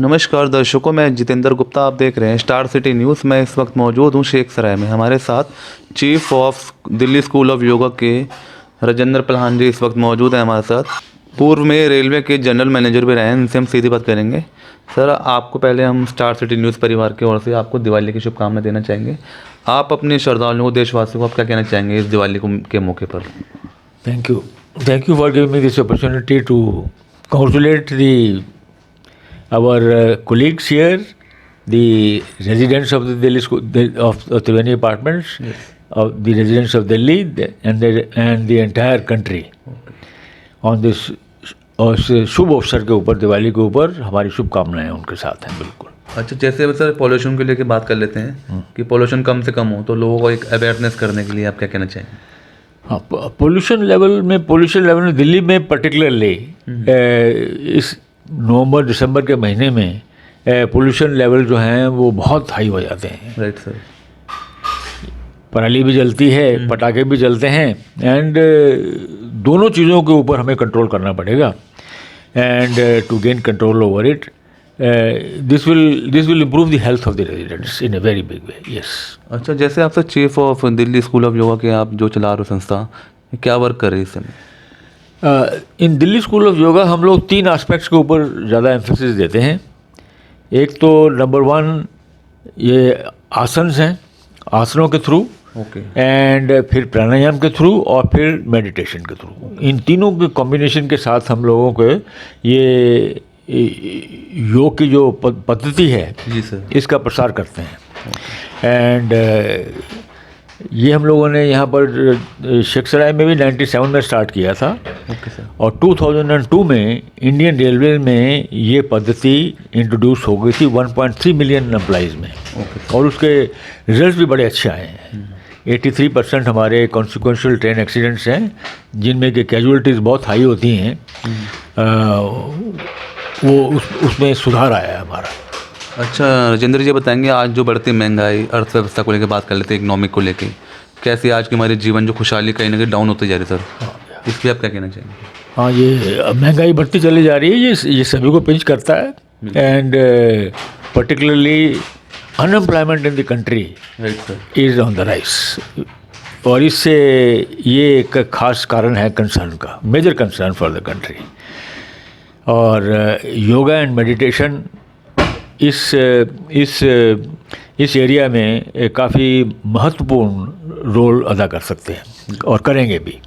नमस्कार दर्शकों, मैं जितेंद्र गुप्ता। आप देख रहे हैं स्टार सिटी न्यूज़। मैं इस वक्त मौजूद हूं शेख सराय में। हमारे साथ chief of Delhi school of yoga के राजेंद्र प्रधान जी इस वक्त मौजूद हैं हमारे साथ। पूर्व में रेलवे के जनरल मैनेजर भी रहे हैं। इनसे हम सीधी बात करेंगे। सर, आपको पहले हम स्टार सिटी न्यूज़ परिवार की ओर से आपको दिवाली की शुभकामनाएं देना चाहेंगे। आप अपने श्रद्धालुओं को, देशवासियों को आप क्या कहना चाहेंगे इस दिवाली के मौके पर? Thank you for giving me this opportunity to congratulate our colleagues here, the residents of the Delhi school, of Triveni apartments, of the residents of Delhi, and the entire country. On this शुभ अवसर के ऊपर, दिवाली के ऊपर हमारी शुभकामनाएं उनके साथ हैं। बिल्कुल। अच्छा, जैसे सर पॉल्यूशन को लेकर बात कर लेते हैं कि पॉल्यूशन कम से कम हो, तो लोगों को एक अवेयरनेस करने के लिए आप क्या कहना चाहेंगे? हाँ, पोल्यूशन लेवल में दिल्ली में पर्टिकुलरली इस नवंबर दिसंबर के महीने में पोल्यूशन लेवल जो हैं वो बहुत हाई हो जाते हैं। Right sir. पराली भी जलती है, पटाखे भी जलते हैं, एंड दोनों चीज़ों के ऊपर हमें कंट्रोल करना पड़ेगा। And to gain control over it, this will improve the health of the residents in a very big way. Yes. अच्छा, जैसे आप sir chief of Delhi school of yoga के आप जो चला रहे हो संस्था, क्या वर्क कर रही है इस समय? इन दिल्ली स्कूल ऑफ योगा हम लोग 3 एस्पेक्ट्स के ऊपर ज़्यादा एम्फेसिस देते हैं। एक तो नंबर 1 ये आसन्स हैं, आसनों के थ्रू, एंड फिर प्राणायाम के थ्रू, और फिर मेडिटेशन के थ्रू। इन तीनों के कॉम्बिनेशन के साथ हम लोगों को ये योग की जो पद्धति है जी सर, इसका प्रसार करते हैं। एंड ये हम लोगों ने यहाँ पर शेख सराय में भी 97 में स्टार्ट किया था। सर। और 2002 में इंडियन रेलवे में ये पद्धति इंट्रोड्यूस हो गई थी 1.3 मिलियन एम्प्लॉइज़ में। और उसके रिजल्ट भी बड़े अच्छे आए हैं। 83% हमारे कॉन्सिक्वेंशियल ट्रेन एक्सीडेंट्स हैं जिनमें कि कैजुअलिटीज़ बहुत हाई होती हैं, वो उसमें सुधार आया है हमारा। अच्छा राजेंद्र जी, बताएंगे आज जो बढ़ती महंगाई, अर्थव्यवस्था को लेकर बात कर लेते हैं, इकोनॉमिक को लेकर, कैसे आज की हमारी जीवन जो खुशहाली कहीं ना कहीं डाउन होती जा रही है सर, इस पर आप क्या कहना चाहेंगे? हाँ, ये महंगाई बढ़ती चली जा रही है, ये सभी को पिंच करता है। And particularly unemployment in the country is on the rise. और इससे ये एक खास कारण है कंसर्न का, major concern for the country. और योगा एंड मेडिटेशन इस एरिया में काफ़ी महत्वपूर्ण रोल अदा कर सकते हैं और करेंगे भी।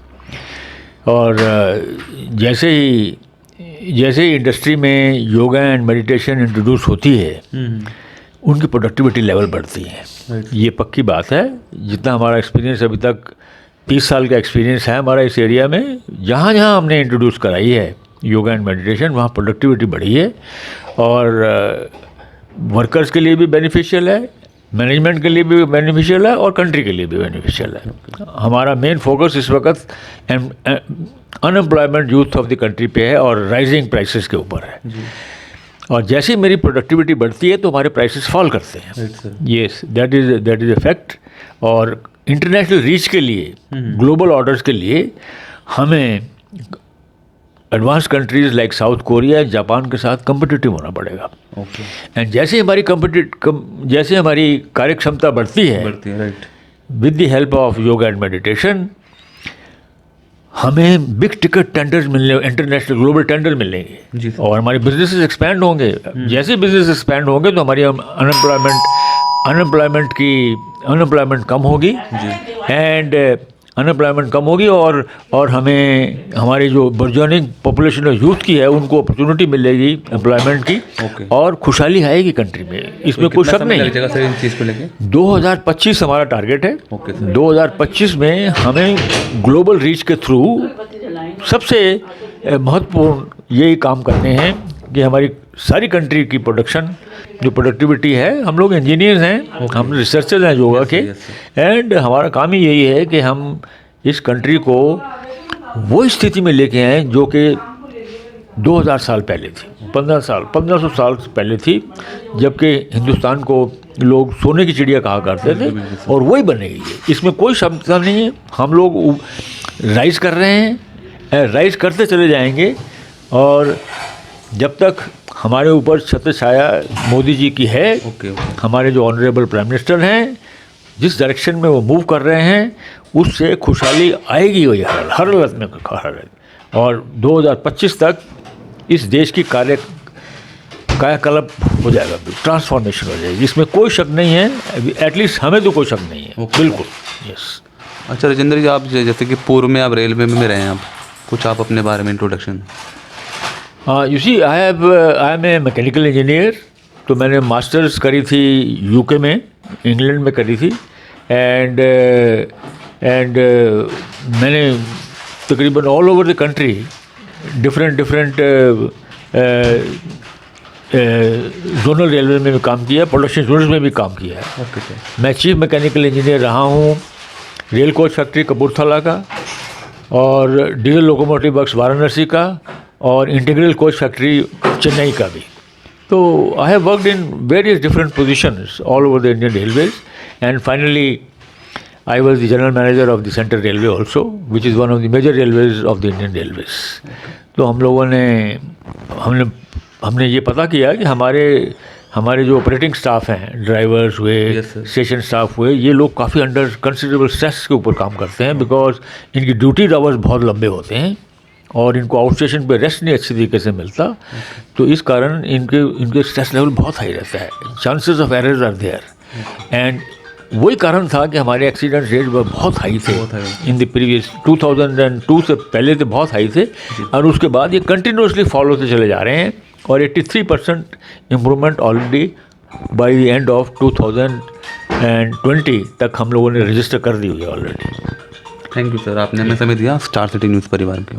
और जैसे ही इंडस्ट्री में योगा एंड मेडिटेशन इंट्रोड्यूस होती है, उनकी प्रोडक्टिविटी लेवल बढ़ती है। ये पक्की बात है। जितना हमारा एक्सपीरियंस अभी तक 30 साल का एक्सपीरियंस है हमारा इस एरिया में, जहाँ जहाँ हमने इंट्रोड्यूस कराई है योगा एंड मेडिटेशन, वहाँ प्रोडक्टिविटी बढ़ी है। और वर्कर्स के लिए भी बेनिफिशियल है, मैनेजमेंट के लिए भी बेनिफिशियल है, और कंट्री के लिए भी बेनिफिशियल है। हमारा मेन फोकस इस वक्त unemployment youth of the country पे है और राइजिंग प्राइसेस के ऊपर है। और जैसे ही मेरी प्रोडक्टिविटी बढ़ती है तो हमारे प्राइसेस फॉल करते हैं। Yes, that is a fact. और इंटरनेशनल रीच के लिए, ग्लोबल ऑर्डर्स के लिए हमें advance countries like south Korea, Japan के साथ कम्पिटिटिव होना पड़ेगा। एंड जैसे हमारी कार्य क्षमता बढ़ती है with the help of yoga and meditation, हमें बिग टिकट टेंडर्स मिलने, इंटरनेशनल ग्लोबल टेंडर मिलेंगे, और हमारे बिजनेसेस एक्सपैंड होंगे। जैसे बिजनेस एक्सपैंड होंगे तो हमारी अनएम्प्लॉयमेंट कम होगी, एंड अनएम्प्लॉयमेंट कम होगी, और हमें हमारी जो बर्जनिंग पॉपुलेशन ऑफ यूथ की है उनको अपॉर्चुनिटी मिलेगी एम्प्लॉयमेंट की, और खुशहाली आएगी कंट्री में। इसमें कोई शक नहीं है। 2025 हमारा टारगेट है। 2025 में हमें ग्लोबल रीच के थ्रू सबसे महत्वपूर्ण यही काम करने हैं कि हमारी सारी कंट्री की प्रोडक्टिविटी है। हम लोग इंजीनियर्स हैं, हम रिसर्चर्स हैं योगा के, एंड हमारा काम ही यही है कि हम इस कंट्री को वो स्थिति में लेके आए जो कि 2000 साल पहले थी, 1500 साल पहले थी, जबकि हिंदुस्तान को लोग सोने की चिड़िया कहा करते थे, और वही बनेगी। इसमें कोई शब्द नहीं है। हम लोग राइज कर रहे हैं, राइज करते चले जाएंगे, और जब तक हमारे ऊपर छत्र छाया मोदी जी की है, ओके हमारे जो ऑनरेबल प्राइम मिनिस्टर हैं, जिस डायरेक्शन में वो मूव कर रहे हैं, उससे खुशहाली आएगी हुई हर हालत में और 2025 तक इस देश की कायाकल्प हो जाएगा, ट्रांसफॉर्मेशन हो जाएगी, इसमें कोई शक नहीं है। एटलीस्ट हमें तो कोई शक नहीं है। बिल्कुल, यस। अच्छा राजेंद्र जी, आप जैसे कि पूर्व में आप रेलवे में रहे हैं, आप कुछ आप अपने बारे में introduction. You see, I am a mechanical engineer. तो मैंने मास्टर्स करी थी यूके में, इंग्लैंड में करी थी। एंड मैंने तकरीबन all over the country different zonal railway में भी काम किया, प्रोडक्शन यूनिट्स में भी काम किया है। मैं चीफ मैकेनिकल इंजीनियर रहा हूँ रेल कोच फैक्ट्री कपूरथला का, और डीजल लोकोमोटिव वर्क्स वाराणसी का, और इंटीग्रल कोच फैक्ट्री चेन्नई का भी। तो I have worked in various different positions all over the Indian railways, and finally I was the general manager of the Central Railway also, which is one of the major railways of the Indian Railways. तो हम लोगों ने हमने ये पता किया कि हमारे जो ऑपरेटिंग स्टाफ हैं, ड्राइवर्स हुए, स्टेशन स्टाफ हुए, ये लोग काफ़ी अंडर कंसिडरेबल स्ट्रेस के ऊपर काम करते हैं, बिकॉज इनकी ड्यूटी आवर्स बहुत लंबे होते हैं और इनको आउट स्टेशन पे रेस्ट नहीं अच्छी तरीके से मिलता। तो इस कारण इनके स्ट्रेस लेवल बहुत हाई रहता है, chances of errors are there. एंड वही कारण था कि हमारे एक्सीडेंट रेट बहुत हाई थे इन द प्रीवियस 2002 से पहले तो बहुत हाई थे, और उसके बाद ये कंटिन्यूसली फॉलो होते चले जा रहे हैं, और 83% improvement already by the end of 2020 तक हम लोगों ने रजिस्टर कर दी हुई है ऑलरेडी। थैंक यू सर, आपने हमें समय दिया स्टार सिटी न्यूज़ परिवार के।